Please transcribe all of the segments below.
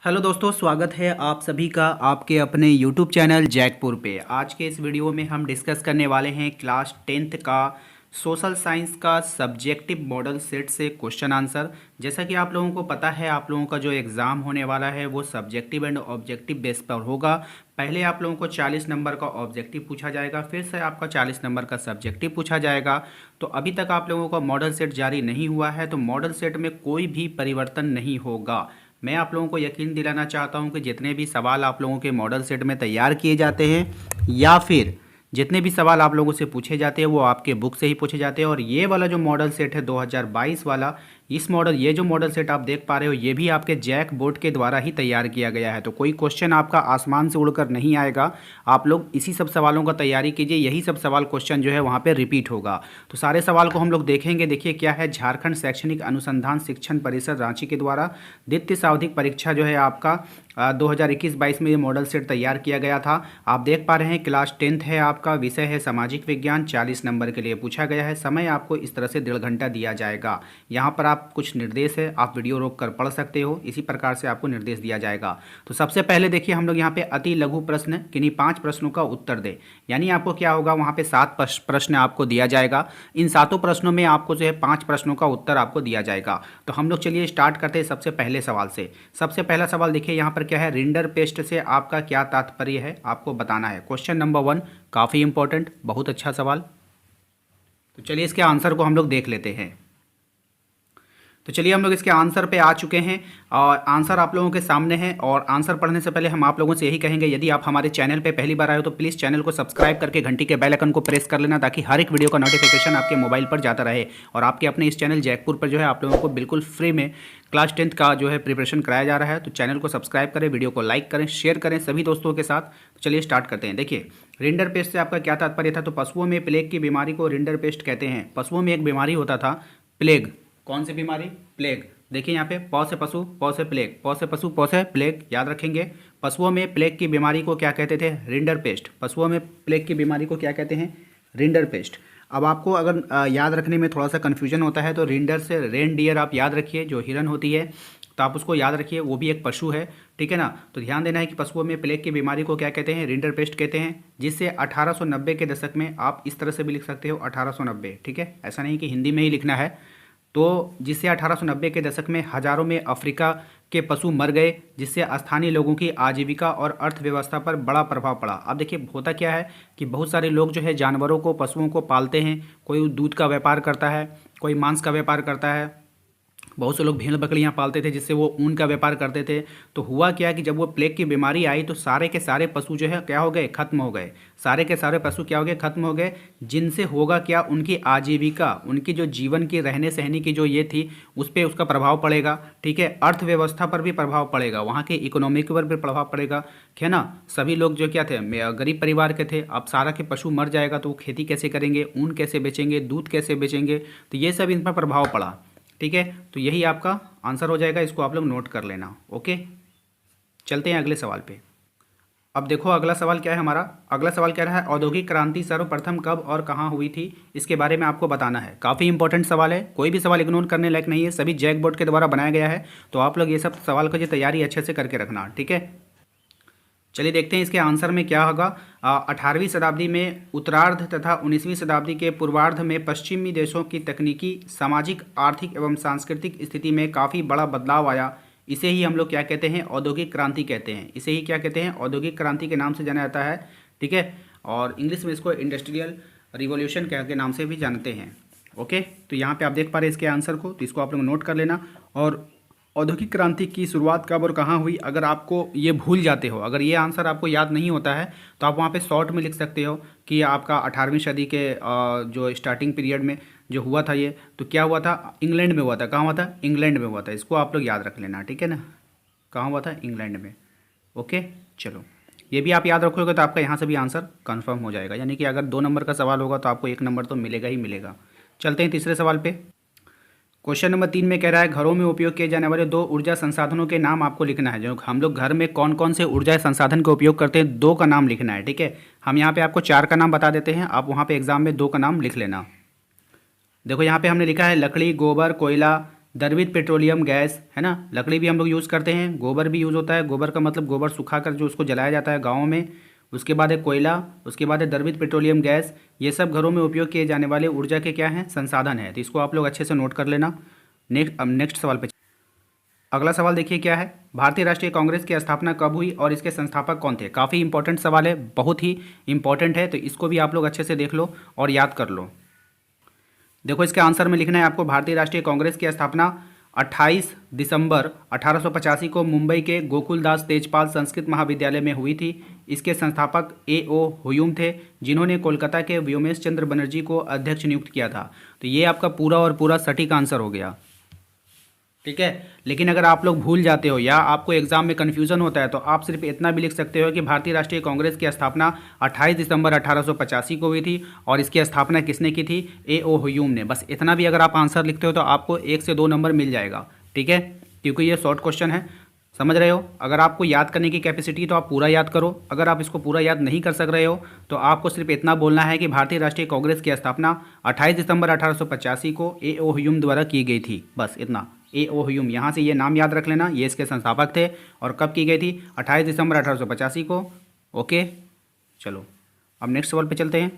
Hello दोस्तों, स्वागत है आप सभी का आपके अपने यूट्यूब चैनल जैकपुर पे। आज के इस वीडियो में हम डिस्कस करने वाले हैं क्लास 10th का सोशल साइंस का सब्जेक्टिव मॉडल सेट से क्वेश्चन आंसर। जैसा कि आप लोगों को पता है, आप लोगों का जो एग्ज़ाम होने वाला है वो सब्जेक्टिव एंड ऑब्जेक्टिव बेस पर होगा। पहले आप लोगों को 40 नंबर का ऑब्जेक्टिव पूछा जाएगा, फिर से आपका 40 नंबर का सब्जेक्टिव पूछा जाएगा। तो अभी तक आप लोगों का मॉडल सेट जारी नहीं हुआ है, तो मॉडल सेट में कोई भी परिवर्तन नहीं होगा। मैं आप लोगों को यकीन दिलाना चाहता हूं कि जितने भी सवाल आप लोगों के मॉडल सेट में तैयार किए जाते हैं या फिर जितने भी सवाल आप लोगों से पूछे जाते हैं वो आपके बुक से ही पूछे जाते हैं। और ये वाला जो मॉडल सेट है 2022 वाला, ये जो मॉडल सेट आप देख पा रहे हो ये भी आपके जैक बोर्ड के द्वारा ही तैयार किया गया है। तो कोई क्वेश्चन आपका आसमान से उड़कर नहीं आएगा। आप लोग इसी सब सवालों का तैयारी कीजिए, यही सब सवाल क्वेश्चन जो है वहाँ पे रिपीट होगा। तो सारे सवाल को हम लोग देखेंगे। देखिए क्या है, झारखंड शैक्षणिक अनुसंधान शिक्षण परिषद रांची के द्वारा द्वितीय सावधिक परीक्षा जो है आपका 2021-22 में ये मॉडल सेट तैयार किया गया था। आप देख पा रहे हैं क्लास 10th है आपका, विषय है सामाजिक विज्ञान, 40 नंबर के लिए पूछा गया है। समय आपको इस तरह से 1.5 घंटा दिया जाएगा। यहाँ पर आप कुछ निर्देश है, आप वीडियो रोक कर पढ़ सकते हो, इसी प्रकार से आपको निर्देश दिया जाएगा। तो सबसे पहले देखिए हम लोग यहाँ पे अति लघु प्रश्न किन्हीं 5 प्रश्नों का उत्तर दे, यानी आपको क्या होगा, वहाँ पे 7 प्रश्न आपको दिया जाएगा। इन 7 प्रश्नों में आपको जो है 5 प्रश्नों का उत्तर आपको दिया जाएगा। तो हम लोग चलिए स्टार्ट करते हैं सबसे पहले सवाल से। सबसे पहला सवाल देखिए यहाँ पर क्या है, रिंडर पेस्ट से आपका क्या तात्पर्य है आपको बताना है। क्वेश्चन नंबर 1 काफ़ी इंपॉर्टेंट, बहुत अच्छा सवाल। तो चलिए इसके आंसर को हम लोग देख लेते हैं। तो चलिए हम लोग इसके आंसर पे आ चुके हैं और आंसर आप लोगों के सामने है। और आंसर पढ़ने से पहले हम आप लोगों से यही कहेंगे, यदि आप हमारे चैनल पे पहली बार आए हो तो प्लीज़ चैनल को सब्सक्राइब करके घंटी के बेल आइकन को प्रेस कर लेना, ताकि हर एक वीडियो का नोटिफिकेशन आपके मोबाइल पर जाता रहे। और आपके अपने इस चैनल जैकपुर पर जो है आप लोगों को बिल्कुल फ्री में क्लास 10th का जो है प्रिपरेशन कराया जा रहा है। तो चैनल को सब्सक्राइब करें, वीडियो को लाइक करें, शेयर करें सभी दोस्तों के साथ। तो चलिए स्टार्ट करते हैं। देखिए रिंडर पेस्ट से आपका क्या तात्पर्य था, तो पशुओं में प्लेग की बीमारी को रिंडर पेस्ट कहते हैं। पशुओं में एक बीमारी होता था प्लेग। कौन सी बीमारी? प्लेग। देखिए यहाँ पे प से पशु, प से प्लेग, प से पशु, प से प्लेग, याद रखेंगे। पशुओं में प्लेग की बीमारी को क्या कहते थे? Rinder paste. पशुओं में प्लेग की बीमारी को क्या कहते हैं? Rinder paste. अब आपको अगर याद रखने में थोड़ा सा कन्फ्यूजन होता है तो रिंडर से रेनडियर आप याद रखिए, जो हिरन होती है, तो आप उसको याद रखिए, वो भी एक पशु है, ठीक है ना। तो ध्यान देना है कि पशुओं में प्लेग की बीमारी को क्या कहते हैं? रिंडर पेस्ट कहते हैं। जिससे 1890 के दशक में, आप इस तरह से भी लिख सकते हो 1890, ठीक है, ऐसा नहीं कि हिंदी में ही लिखना है। तो जिससे 1890 के दशक में हजारों में अफ्रीका के पशु मर गए, जिससे स्थानीय लोगों की आजीविका और अर्थव्यवस्था पर बड़ा प्रभाव पड़ा। अब देखिए होता क्या है कि बहुत सारे लोग जो है जानवरों को, पशुओं को पालते हैं। कोई दूध का व्यापार करता है, कोई मांस का व्यापार करता है, बहुत से लोग भेड़ बकरियां पालते थे जिससे वो ऊन का व्यापार करते थे। तो हुआ क्या कि जब वो प्लेग की बीमारी आई तो सारे के सारे पशु जो है क्या हो गए? खत्म हो गए। सारे के सारे पशु क्या हो गए? खत्म हो गए। जिनसे होगा क्या, उनकी आजीविका, उनकी जो जीवन की रहने सहने की जो ये थी उस पर उसका प्रभाव पड़ेगा, ठीक है। अर्थव्यवस्था पर भी प्रभाव पड़ेगा, वहाँ के इकोनॉमी पर भी प्रभाव पड़ेगा, है ना। सभी लोग जो क्या थे, गरीब परिवार के थे। अब सारा के पशु मर जाएगा तो वो खेती कैसे करेंगे, ऊन कैसे बेचेंगे, दूध कैसे बेचेंगे, तो ये सब इन पर प्रभाव पड़ा, ठीक है। तो यही आपका आंसर हो जाएगा, इसको आप लोग नोट कर लेना। ओके, चलते हैं अगले सवाल पे। अब देखो अगला सवाल क्या है हमारा। अगला सवाल क्या रहा है, औद्योगिक क्रांति सर्वप्रथम कब और कहाँ हुई थी, इसके बारे में आपको बताना है। काफ़ी इंपॉर्टेंट सवाल है, कोई भी सवाल इग्नोर करने लायक नहीं है, सभी जैक बोर्ड के द्वारा बनाया गया है। तो आप लोग ये सब सवाल का जो तैयारी अच्छे से करके रखना, ठीक है। चलिए देखते हैं इसके आंसर में क्या होगा। 18वीं शताब्दी में उत्तरार्ध तथा 19वीं शताब्दी के पूर्वार्ध में पश्चिमी देशों की तकनीकी, सामाजिक, आर्थिक एवं सांस्कृतिक स्थिति में काफ़ी बड़ा बदलाव आया। इसे ही हम लोग क्या कहते हैं? औद्योगिक क्रांति कहते हैं। इसे ही क्या कहते हैं? औद्योगिक क्रांति के नाम से जाना जाता है, ठीक है। और इंग्लिश में इसको इंडस्ट्रियल रिवॉल्यूशन के नाम से भी जानते हैं। ओके, तो यहाँ पे आप देख पा रहे हैं इसके आंसर को, तो इसको आप लोग नोट कर लेना। और औद्योगिक क्रांति की शुरुआत कब और कहाँ हुई, अगर आपको ये भूल जाते हो, अगर ये आंसर आपको याद नहीं होता है तो आप वहाँ पे शॉर्ट में लिख सकते हो कि आपका 18वीं सदी के जो स्टार्टिंग पीरियड में जो हुआ था ये, तो क्या हुआ था? इंग्लैंड में हुआ था। कहाँ हुआ था? इंग्लैंड में हुआ था। इसको आप लोग याद रख लेना, ठीक है ना। कहाँ हुआ था? इंग्लैंड में। ओके, चलो ये भी आप याद रखोगे तो आपका यहाँ से भी आंसर कन्फर्म हो जाएगा। यानी कि अगर 2 नंबर का सवाल होगा तो आपको 1 नंबर तो मिलेगा ही मिलेगा। चलते हैं तीसरे सवाल पे। क्वेश्चन नंबर 3 में कह रहा है, घरों में उपयोग किए जाने वाले 2 ऊर्जा संसाधनों के नाम आपको लिखना है। जो हम लोग घर में कौन कौन से ऊर्जा संसाधन का उपयोग करते हैं, 2 का नाम लिखना है, ठीक है। हम यहाँ पे आपको 4 का नाम बता देते हैं, आप वहाँ पे एग्जाम में 2 का नाम लिख लेना। देखो यहाँ पे हमने लिखा है लकड़ी, गोबर, कोयला, द्रवित पेट्रोलियम गैस, है ना, लकड़ी भी हम लोग यूज़ करते हैं, गोबर भी यूज़ होता है, गोबर का मतलब गोबर सुखाकर जो उसको जलाया जाता है गाँव में। उसके बाद है कोयला, उसके बाद है द्रवित पेट्रोलियम गैस। ये सब घरों में उपयोग किए जाने वाले ऊर्जा के क्या हैं, संसाधन है। तो इसको आप लोग अच्छे से नोट कर लेना। नेक्स्ट सवाल पे। अगला सवाल देखिए क्या है, भारतीय राष्ट्रीय कांग्रेस की स्थापना कब हुई और इसके संस्थापक कौन थे। काफ़ी इंपॉर्टेंट सवाल है, बहुत ही इंपॉर्टेंट है, तो इसको भी आप लोग अच्छे से देख लो और याद कर लो। देखो इसके आंसर में लिखना है आपको, भारतीय राष्ट्रीय कांग्रेस की स्थापना 28 दिसंबर 1885 को मुंबई के गोकुलदास तेजपाल संस्कृत महाविद्यालय में हुई थी। इसके संस्थापक A.O. हुयूम थे, जिन्होंने कोलकाता के व्योमेश चंद्र बनर्जी को अध्यक्ष नियुक्त किया था। तो ये आपका पूरा और पूरा सटीक आंसर हो गया, ठीक है। लेकिन अगर आप लोग भूल जाते हो या आपको एग्जाम में कन्फ्यूजन होता है तो आप सिर्फ इतना भी लिख सकते हो कि भारतीय राष्ट्रीय कांग्रेस की स्थापना 28 दिसंबर 1885 को हुई थी और इसकी स्थापना किसने की थी, A.O. हुयूम ने। बस इतना भी अगर आप आंसर लिखते हो तो आपको 1 से 2 नंबर मिल जाएगा, ठीक है, क्योंकि ये शॉर्ट क्वेश्चन है, समझ रहे हो। अगर आपको याद करने की कैपेसिटी तो आप पूरा याद करो, अगर आप इसको पूरा याद नहीं कर सक रहे हो तो आपको सिर्फ इतना बोलना है कि भारतीय राष्ट्रीय कांग्रेस की स्थापना 28 दिसंबर 1885 को A.O. हुयूम द्वारा की गई थी, बस इतना। A.O. हुयूम, यहाँ से ये नाम याद रख लेना, ये इसके संस्थापक थे और कब की गई थी, 28 दिसंबर 1885 को। ओके, चलो अब नेक्स्ट सवाल पे चलते हैं।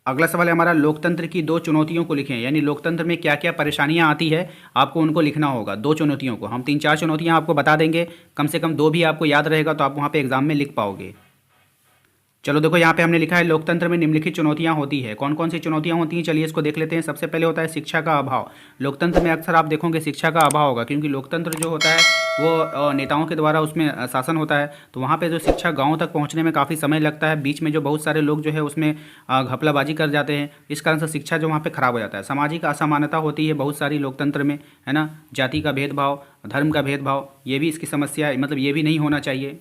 अगला सवाल है हमारा, लोकतंत्र की 2 चुनौतियों को लिखें। यानी लोकतंत्र में क्या क्या परेशानियां आती है आपको उनको लिखना होगा। 2 चुनौतियों को हम 3-4 चुनौतियां आपको बता देंगे, कम से कम 2 भी आपको याद रहेगा तो आप वहाँ पे एग्जाम में लिख पाओगे। चलो देखो यहाँ पे हमने लिखा है, लोकतंत्र में निम्नलिखित चुनौतियां होती है। कौन कौन सी चुनौतियां होती हैं, चलिए इसको देख लेते हैं। सबसे पहले होता है शिक्षा का अभाव। लोकतंत्र में अक्सर आप देखोगे शिक्षा का अभाव होगा, क्योंकि लोकतंत्र जो होता है वो नेताओं के द्वारा उसमें शासन होता है, तो वहाँ पे जो शिक्षा गाँव तक पहुँचने में काफ़ी समय लगता है। बीच में जो बहुत सारे लोग जो है उसमें घपलाबाजी कर जाते हैं, इस कारण से शिक्षा जो वहाँ पर खराब हो जाता है। सामाजिक असमानता होती है बहुत सारी लोकतंत्र में, है ना, जाति का भेदभाव, धर्म का भेदभाव, ये भी इसकी समस्या है, मतलब ये भी नहीं होना चाहिए।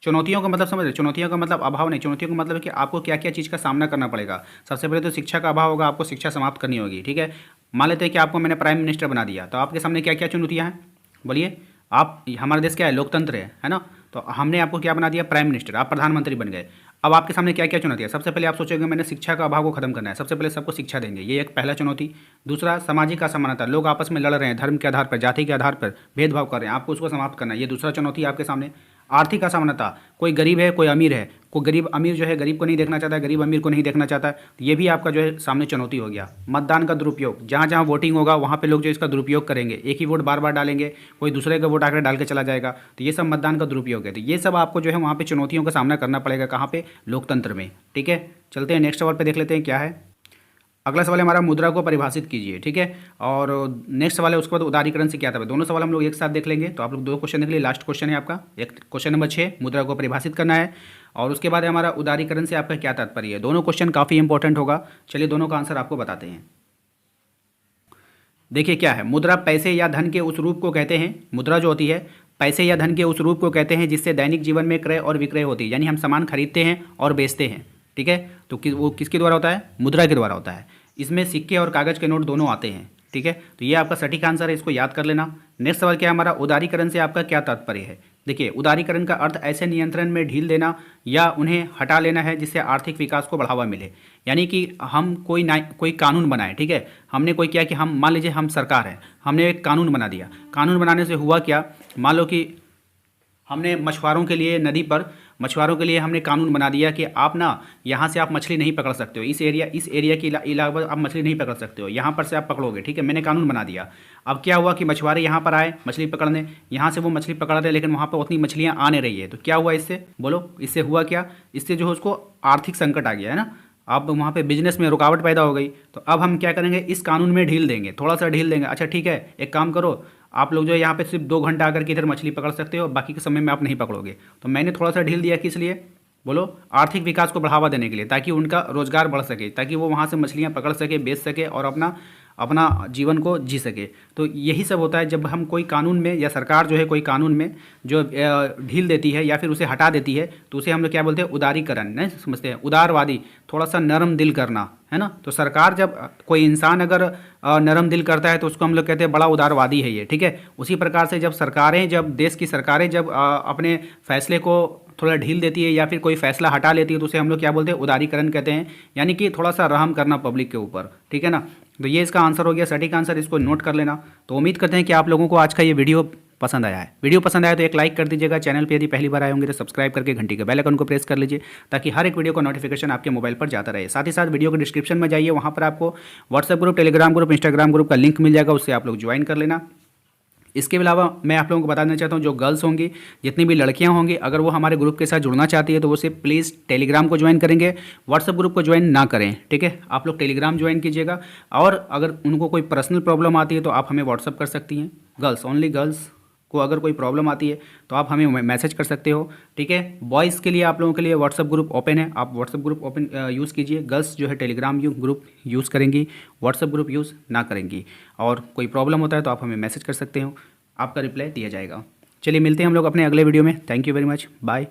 चुनौतियों का मतलब समझ रहे, चुनौतियों का मतलब अभाव नहीं, चुनौतियों का मतलब है कि आपको क्या क्या चीज़ का सामना करना पड़ेगा। सबसे पहले तो शिक्षा का अभाव होगा, आपको शिक्षा समाप्त करनी होगी, ठीक है। मान लेते हैं कि आपको मैंने प्राइम मिनिस्टर बना दिया, तो आपके सामने क्या क्या चुनौतियाँ हैं, बोलिए। आप, हमारा देश क्या है, लोकतंत्र है ना, तो हमने आपको क्या बना दिया, प्राइम मिनिस्टर, आप प्रधानमंत्री बन गए। अब आपके सामने क्या क्या चुनौती है, सबसे पहले आप सोचोगे मैंने शिक्षा का अभाव को खत्म करना है, सबसे पहले सबको शिक्षा देंगे, ये एक पहला चुनौती। दूसरा, सामाजिक असमानता, लोग आपस में लड़ रहे हैं, धर्म के आधार पर, जाति के आधार पर भेदभाव कर रहे हैं, आपको उसको समाप्त करना है, ये दूसरा चुनौती है आपके सामने। आर्थिक असमानता, कोई गरीब है कोई अमीर है, कोई गरीब अमीर जो है गरीब को नहीं देखना चाहता है, गरीब अमीर को नहीं देखना चाहता है, तो ये भी आपका जो है सामने चुनौती हो गया। मतदान का दुरुपयोग, जहाँ जहाँ वोटिंग होगा वहाँ पे लोग जो इसका दुरुपयोग करेंगे, एक ही वोट बार बार डालेंगे, कोई दूसरे का वोट आकर डाल के चला जाएगा, तो ये सब मतदान का दुरुपयोग है। तो ये सब आपको जो है वहाँ पे चुनौतियों का सामना करना पड़ेगा, कहाँ पे, लोकतंत्र में, ठीक है। चलते हैं नेक्स्ट सवाल पे, देख लेते हैं क्या है। अगला सवाल है हमारा, मुद्रा को परिभाषित कीजिए, ठीक है। और नेक्स्ट सवाल है उसके बाद उदारीकरण से क्या था। दोनों सवाल हम लोग एक साथ देख लेंगे, तो आप लोग 2 क्वेश्चन देख लिए, लास्ट क्वेश्चन है आपका, एक क्वेश्चन नंबर 6, मुद्रा को परिभाषित करना है, और उसके बाद है हमारा उदारीकरण से आपका क्या तात्पर्य है। दोनों क्वेश्चन काफ़ी इंपॉर्टेंट होगा, चलिए दोनों का आंसर आपको बताते हैं। देखिए क्या है, मुद्रा पैसे या धन के उस रूप को कहते हैं, मुद्रा जो होती है पैसे या धन के उस रूप को कहते हैं जिससे दैनिक जीवन में क्रय और विक्रय होती है, यानी हम सामान खरीदते हैं और बेचते हैं, ठीक है। तो वो किसके द्वारा होता है, मुद्रा के द्वारा होता है। इसमें सिक्के और कागज़ के नोट दोनों आते हैं, ठीक है। तो ये आपका सटीक आंसर है, इसको याद कर लेना। नेक्स्ट सवाल क्या है हमारा, उदारीकरण से आपका क्या तात्पर्य है। देखिए, उदारीकरण का अर्थ ऐसे नियंत्रण में ढील देना या उन्हें हटा लेना है जिससे आर्थिक विकास को बढ़ावा मिले। यानी कि हम कोई कानून बनाए, ठीक है, हमने कोई किया कि हम, मान लीजिए हम सरकार है, हमने एक कानून बना दिया, कानून बनाने से हुआ क्या, मान लो कि हमने मछुआरों के लिए नदी पर, मछुआरों के लिए हमने कानून बना दिया कि आप ना यहाँ से आप मछली नहीं पकड़ सकते हो, इस एरिया के इलावा आप मछली नहीं पकड़ सकते हो, यहाँ पर से आप पकड़ोगे, ठीक है, मैंने कानून बना दिया। अब क्या हुआ कि मछुआरे यहाँ पर आए मछली पकड़ने, यहाँ से वो मछली पकड़ रहे, लेकिन वहाँ पर उतनी मछलियाँ आ नहीं रही है, तो क्या हुआ इससे, बोलो, इससे हुआ क्या, इससे जो है उसको आर्थिक संकट आ गया, है ना। अब वहाँ पे बिजनेस में रुकावट पैदा हो गई, तो अब हम क्या करेंगे, इस कानून में ढील देंगे, थोड़ा सा ढील देंगे। अच्छा ठीक है, एक काम करो, आप लोग जो है यहाँ पे सिर्फ 2 घंटा आकर के इधर मछली पकड़ सकते हो, बाकी के समय में आप नहीं पकड़ोगे। तो मैंने थोड़ा सा ढील दिया, किस लिए, बोलो, आर्थिक विकास को बढ़ावा देने के लिए, ताकि उनका रोजगार बढ़ सके, ताकि वो वहाँ से मछलियाँ पकड़ सके, बेच सके और अपना जीवन को जी सके। तो यही सब होता है जब हम कोई कानून में, या सरकार जो है कोई कानून में जो ढील देती है या फिर उसे हटा देती है, तो उसे हम लोग क्या बोलते हैं, उदारीकरण, नहीं समझते हैं, उदारवादी, थोड़ा सा नरम दिल करना, है ना। तो सरकार, जब कोई इंसान अगर नरम दिल करता है तो उसको हम लोग कहते हैं बड़ा उदारवादी है ये, ठीक है। उसी प्रकार से जब देश की सरकारें जब अपने फैसले को थोड़ा ढील देती है या फिर कोई फैसला हटा लेती है तो उसे हम लोग क्या बोलते हैं, उदारीकरण कहते हैं, यानी कि थोड़ा सा रहम करना पब्लिक के ऊपर, ठीक है ना। तो ये इसका आंसर हो गया, सटीक आंसर, इसको नोट कर लेना। तो उम्मीद करते हैं कि आप लोगों को आज का ये वीडियो पसंद आया है। वीडियो पसंद आया तो एक लाइक कर दीजिएगा, चैनल पे यदि पहली बार आए होंगे तो सब्सक्राइब करके घंटी के बेल आइकन को प्रेस कर लीजिए ताकि हर एक वीडियो का नोटिफिकेशन आपके मोबाइल पर जाता रहे। साथ ही साथ वीडियो के डिस्क्रिप्शन में जाइए, वहाँ पर आपको WhatsApp group, Telegram group, Instagram group का लिंक मिल जाएगा, उससे आप लोग ज्वाइन कर लेना। इसके अलावा मैं आप लोगों को बताना चाहता हूँ, जो गर्ल्स होंगी, जितनी भी लड़कियां होंगी, अगर वो हमारे ग्रुप के साथ जुड़ना चाहती है तो वो सिर्फ प्लीज़ टेलीग्राम को ज्वाइन करेंगे, व्हाट्सएप ग्रुप को ज्वाइन ना करें, ठीक है। आप लोग टेलीग्राम ज्वाइन कीजिएगा और अगर उनको कोई पर्सनल प्रॉब्लम आती है तो आप हमें व्हाट्सएप कर सकती हैं। गर्ल्स, ओनली गर्ल्स को अगर कोई प्रॉब्लम आती है तो आप हमें मैसेज कर सकते हो, ठीक है। बॉयज़ के लिए, आप लोगों के लिए व्हाट्सएप ग्रुप ओपन है, आप व्हाट्सएप ग्रुप ओपन यूज़ कीजिए। गर्ल्स जो है टेलीग्राम ग्रुप यूज़ करेंगी, व्हाट्सएप ग्रुप यूज़ ना करेंगी। और कोई प्रॉब्लम होता है तो आप हमें मैसेज कर सकते हो, आपका रिप्लाई दिया जाएगा। चलिए मिलते हैं हम लोग अपने अगले वीडियो में। Thank you very much, bye.